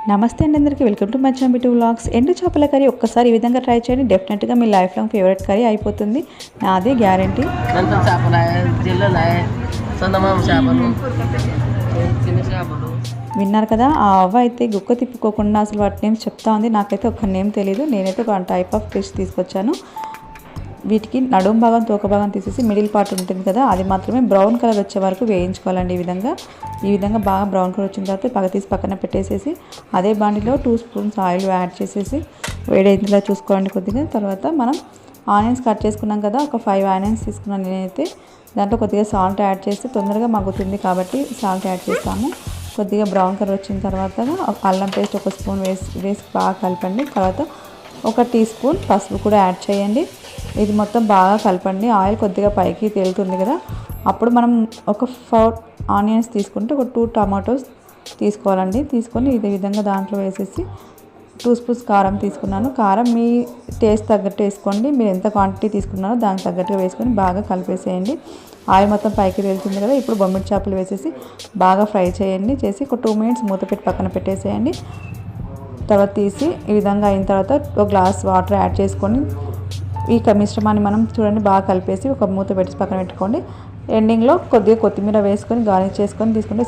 నమస్తే అండి అందరికీ welcome to my channel to vlogs. ఎండు చేపల కర్రీ ఒక్కసారి ఈ విధంగా ట్రై చేయండి, డెఫినెట్గా మీ లైఫ్ లాంగ్ ఫేవరెట్ కర్రీ అయిపోతుంది, నాది గ్యారంటీ. విన్నారు కదా, ఆ అవ్వ అయితే గుక్క తిప్పుకోకుండా అసలు వాటి నేమ్స్ చెప్తా ఉంది. నాకైతే ఒక నేమ్ తెలియదు. నేనైతే ఒక టైప్ ఆఫ్ ఫిష్ తీసుకొచ్చాను. వీటికి నడుం భాగం తోక భాగం తీసేసి మిడిల్ పార్ట్ ఉంటుంది కదా, అది మాత్రమే బ్రౌన్ కలర్ వచ్చే వరకు వేయించుకోవాలండి. ఈ విధంగా బాగా బ్రౌన్ కలర్ వచ్చిన తర్వాత తీసి పక్కన పెట్టేసేసి అదే బాండిలో 2 స్పూన్స్ ఆయిల్ యాడ్ చేసేసి వేడైందిలా చూసుకోండి కొద్దిగా. తర్వాత మనం ఆనియన్స్ కట్ చేసుకున్నాం కదా, ఒక 5 ఆనియన్స్ తీసుకున్నాను నేనైతే. దాంట్లో కొద్దిగా సాల్ట్ యాడ్ చేస్తే తొందరగా మగ్గుతుంది కాబట్టి సాల్ట్ యాడ్ చేస్తాము. కొద్దిగా బ్రౌన్ కలర్ వచ్చిన తర్వాత అల్లం పేస్ట్ 1 స్పూన్ వేసి బాగా కలపండి. తర్వాత 1 టీ స్పూన్ పసుపు కూడా యాడ్ చేయండి. ఇది మొత్తం బాగా కలపండి. ఆయిల్ కొద్దిగా పైకి తేలుతుంది కదా, అప్పుడు మనం ఒక 4 ఆనియన్స్ తీసుకుంటే ఒక 2 టమాటోస్ తీసుకోవాలండి. తీసుకొని ఇదే విధంగా దాంట్లో వేసేసి 2 స్పూన్స్ కారం తీసుకున్నాను. కారం మీ టేస్ట్ తగ్గట్టు వేసుకోండి. మీరు ఎంత క్వాంటిటీ తీసుకున్నారో దానికి తగ్గట్టుగా వేసుకొని బాగా కలిపేసేయండి. ఆయిల్ మొత్తం పైకి తేలుతుంది కదా, ఇప్పుడు బొమ్మిడి చేపలు వేసేసి బాగా ఫ్రై చేయండి. చేసి ఒక 2 మినిట్స్ మూత పెట్టి పక్కన పెట్టేసేయండి. తర్వాత తీసి ఈ విధంగా అయిన తర్వాత ఒక గ్లాస్ వాటర్ యాడ్ చేసుకొని ఈ మిశ్రమాన్ని మనం చూడండి బాగా కలిపేసి ఒక మూత పెట్టి పక్కన పెట్టుకోండి. ఎండింగ్లో కొద్దిగా కొత్తిమీర వేసుకొని గార్నిష్ చేసుకొని తీసుకుంటే